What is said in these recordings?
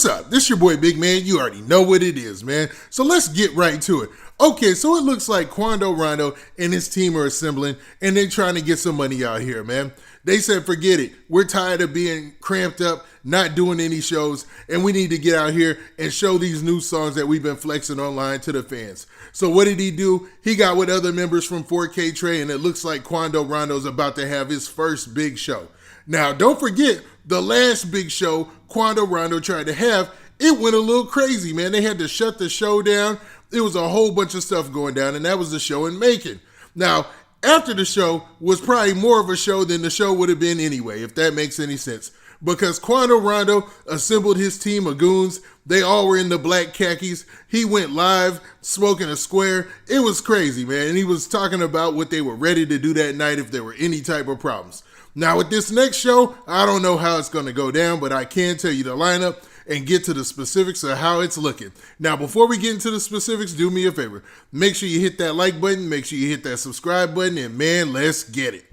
What's up? This your boy Big Man. You already know what it is, man. So let's get right to it. Okay, so it looks like Quando, Rondo, and his team are assembling, and they're trying to get some money out here, man. They said, forget it. We're tired of being cramped up, not doing any shows, and we need to get out here and show these new songs that we've been flexing online to the fans. So what did he do? He got with other members from 4K Trey, and it looks like Quando Rondo's about to have his first big show. Now, don't forget, the last big show Quando Rondo tried to have, it went a little crazy, man. They had to shut the show down. It was a whole bunch of stuff going down, and that was the show in Macon. Now, after the show was probably more of a show than the show would have been anyway, if that makes any sense. Because Quando Rondo assembled his team of goons. They all were in the black khakis. He went live, smoking a square. It was crazy, man. And he was talking about what they were ready to do that night if there were any type of problems. Now, with this next show, I don't know how it's going to go down, but I can tell you the lineup and get to the specifics of how it's looking. Now, before we get into the specifics, do me a favor. Make sure you hit that like button, make sure you hit that subscribe button, and man, let's get it.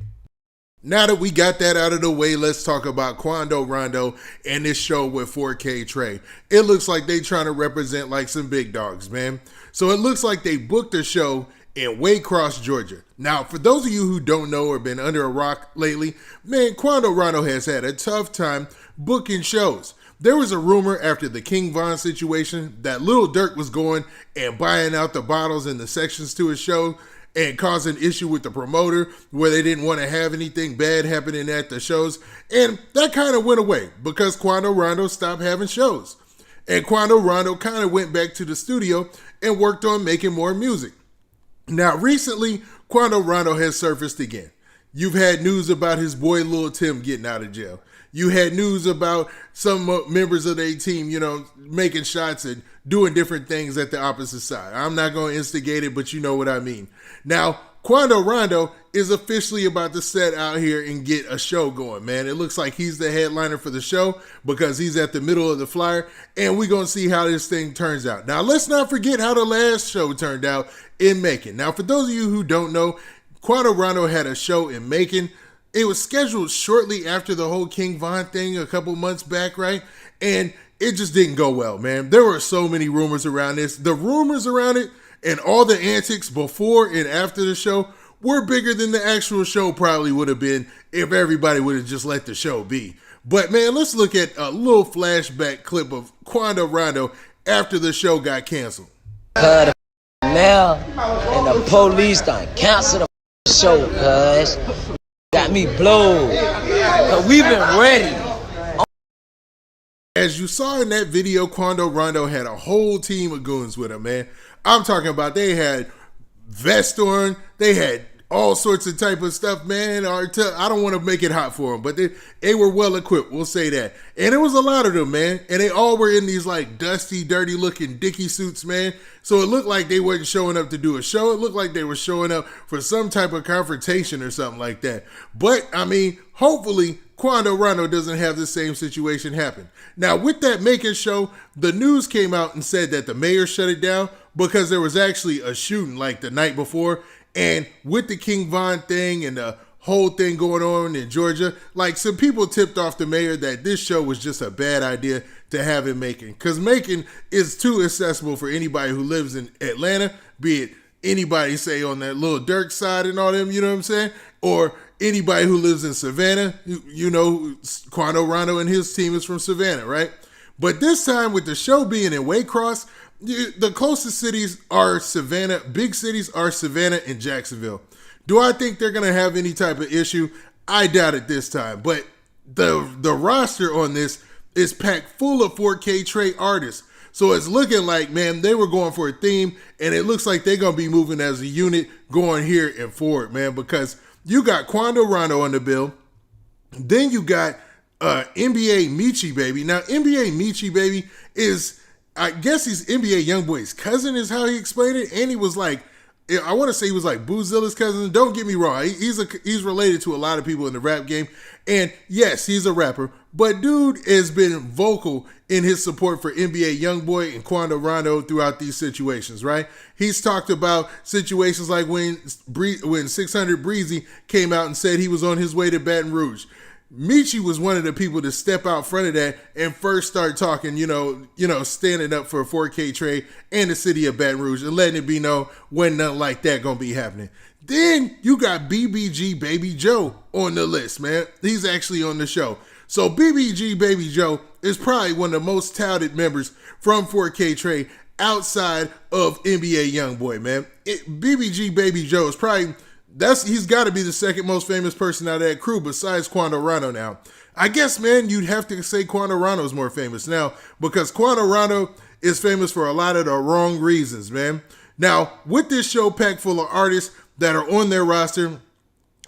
Now that we got that out of the way, let's talk about Quando Rondo and this show with 4K Trey. It looks like they trying to represent like some big dogs, man. So it looks like they booked a show in Waycross, Georgia. Now, for those of you who don't know or been under a rock lately, man, Quando Rondo has had a tough time booking shows. There was a rumor after the King Von situation that Lil Durk was going and buying out the bottles and the sections to his show and causing issue with the promoter where they didn't want to have anything bad happening at the shows. And that kind of went away because Quando Rondo stopped having shows. And Quando Rondo kind of went back to the studio and worked on making more music. Now, recently, Quando Rondo has surfaced again. You've had news about his boy Lil Tim getting out of jail. You had news about some members of their team, making shots and doing different things at the opposite side. I'm not going to instigate it, but you know what I mean. Now, Quando Rondo is officially about to set out here and get a show going, man. It looks like he's the headliner for the show because he's at the middle of the flyer, and we're going to see how this thing turns out. Now, let's not forget how the last show turned out in Macon. Now, for those of you who don't know, Quando Rondo had a show in Macon. It was scheduled shortly after the whole King Von thing a couple months back, right? And it just didn't go well, man. There were so many rumors around this. The rumors around it and all the antics before and after the show were bigger than the actual show probably would have been if everybody would have just let the show be. But, man, let's look at a little flashback clip of Quando Rondo after the show got canceled. The mayor and the police done canceled the show, cuz. Got me blowed. We've been ready. As you saw in that video, Quando Rondo had a whole team of goons with him, man. I'm talking about they had vests on, they had all sorts of type of stuff, man. I don't want to make it hot for them, but they were well equipped, we'll say that. And it was a lot of them, man. And they all were in these like dusty, dirty looking Dickie suits, man. So it looked like they wasn't showing up to do a show. It looked like they were showing up for some type of confrontation or something like that. But, I mean, hopefully Quando Rondo doesn't have the same situation happen. Now, with that Macon show, the news came out and said that the mayor shut it down because there was actually a shooting like the night before. And with the King Von thing and the whole thing going on in Georgia, like some people tipped off the mayor that this show was just a bad idea to have in Macon. Because Macon is too accessible for anybody who lives in Atlanta, be it anybody, say, on that Lil Durk side and all them, you know what I'm saying? Or anybody who lives in Savannah, Quando Rondo and his team is from Savannah, right? But this time with the show being in Waycross, the closest cities are Savannah. Big cities are Savannah and Jacksonville. Do I think they're going to have any type of issue? I doubt it this time. But the roster on this is packed full of 4K Trey artists. So it's looking like, man, they were going for a theme, and it looks like they're going to be moving as a unit going here and forward, man, because you got Quando Rondo on the bill. Then you got NBA Michi Baby. Now, NBA Michi Baby is, I guess he's NBA Youngboy's cousin is how he explained it. And he was like, I want to say he was like Boozilla's cousin. Don't get me wrong. He's related to a lot of people in the rap game. And yes, he's a rapper. But dude has been vocal in his support for NBA Youngboy and Quando Rondo throughout these situations, right? He's talked about situations like when 600 Breezy came out and said he was on his way to Baton Rouge. Michi was one of the people to step out front of that and first start talking, standing up for 4K Trey and the city of Baton Rouge and letting it be known when nothing like that gonna be happening. Then you got BBG BabyJoe on the list, man. He's actually on the show. So BBG BabyJoe is probably one of the most touted members from 4K Trey outside of NBA Youngboy, man. BBG BabyJoe is probably he's got to be the second most famous person out of that crew besides Quando Rondo now. I guess, man, you'd have to say Quando Rondo is more famous now because Quando Rondo is famous for a lot of the wrong reasons, man. Now, with this show packed full of artists that are on their roster,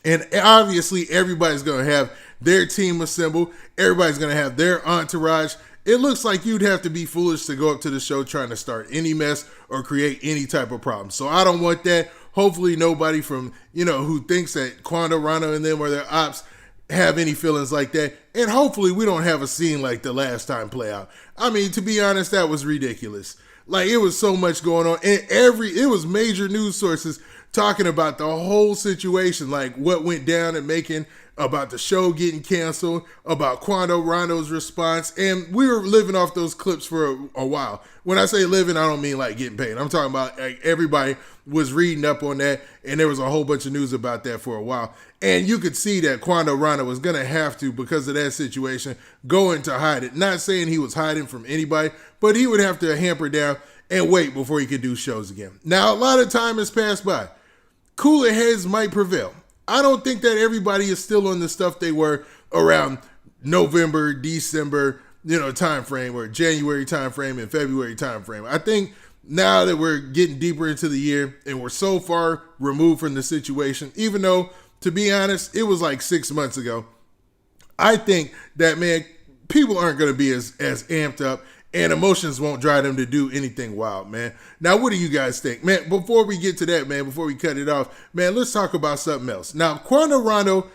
and obviously everybody's going to have their team assembled, everybody's going to have their entourage, it looks like you'd have to be foolish to go up to the show trying to start any mess or create any type of problem. So I don't want that. Hopefully nobody from, who thinks that Quando, Rondo, and them are their ops have any feelings like that. And hopefully we don't have a scene like the last time play out. I mean, to be honest, that was ridiculous. Like, it was so much going on. And it was major news sources talking about the whole situation, like what went down in Macon, about the show getting canceled, about Quando Rondo's response. And we were living off those clips for a while. When I say living, I don't mean like getting paid. I'm talking about like everybody was reading up on that, and there was a whole bunch of news about that for a while. And you could see that Quando Rondo was going to have to, because of that situation, go into hide it. Not saying he was hiding from anybody, but he would have to hamper down and wait before he could do shows again. Now, a lot of time has passed by. Cooler heads might prevail. I don't think that everybody is still on the stuff they were around November, December, time frame, or January time frame and February time frame. I think now that we're getting deeper into the year and we're so far removed from the situation, even though, to be honest, it was like 6 months ago, I think that, man, people aren't going to be as amped up, and emotions won't drive them to do anything wild, man. Now, what do you guys think? Man, before we get to that, man, before we cut it off, man, let's talk about something else. Now, Quando Rondo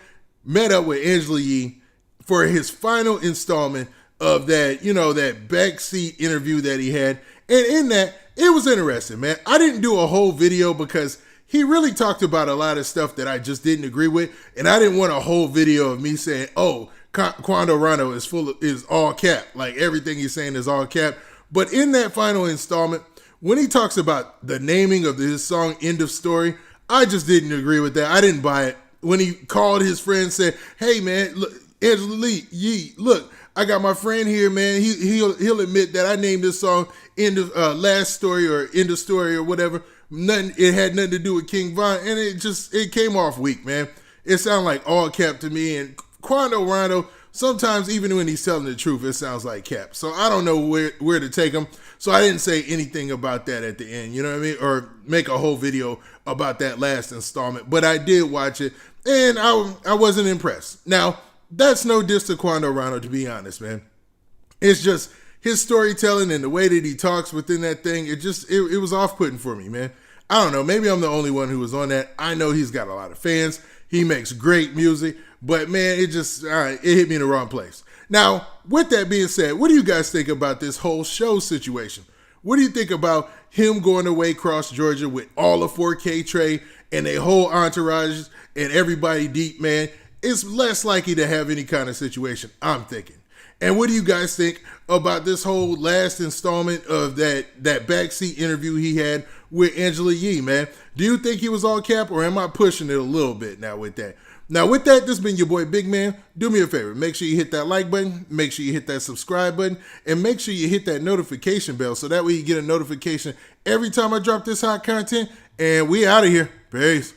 met up with Angela Yee for his final installment of that, that backseat interview that he had. And in that, it was interesting, man. I didn't do a whole video because he really talked about a lot of stuff that I just didn't agree with. And I didn't want a whole video of me saying, oh, Quando Rondo is all cap. Like, everything he's saying is all cap. But in that final installment, when he talks about the naming of his song, End of Story, I just didn't agree with that. I didn't buy it. When he called his friend and said, hey, man, look, Angela Yee, look, I got my friend here, man. He'll admit that I named this song End of Last Story or End of Story or whatever. It had nothing to do with King Von, and it came off weak, man. It sounded like all cap to me. And Quando Rondo, sometimes even when he's telling the truth, it sounds like cap. So I don't know where to take him. So I didn't say anything about that at the end, you know what I mean? Or make a whole video about that last installment. But I did watch it, and I wasn't impressed. Now, that's no diss to Quando Rondo, to be honest, man. It's just his storytelling and the way that he talks within that thing, it was off-putting for me, man. I don't know. Maybe I'm the only one who was on that. I know he's got a lot of fans. He makes great music. But, man, it hit me in the wrong place. Now, with that being said, what do you guys think about this whole show situation? What do you think about him going away across Georgia with all of 4K Trey and a whole entourage and everybody deep, man? It's less likely to have any kind of situation, I'm thinking. And what do you guys think about this whole last installment of that backseat interview he had with Angela Yee, man? Do you think he was all cap, or am I pushing it a little bit now with that? Now, with that, this has been your boy Big Man. Do me a favor. Make sure you hit that like button. Make sure you hit that subscribe button. And make sure you hit that notification bell so that way you get a notification every time I drop this hot content. And we out of here. Peace.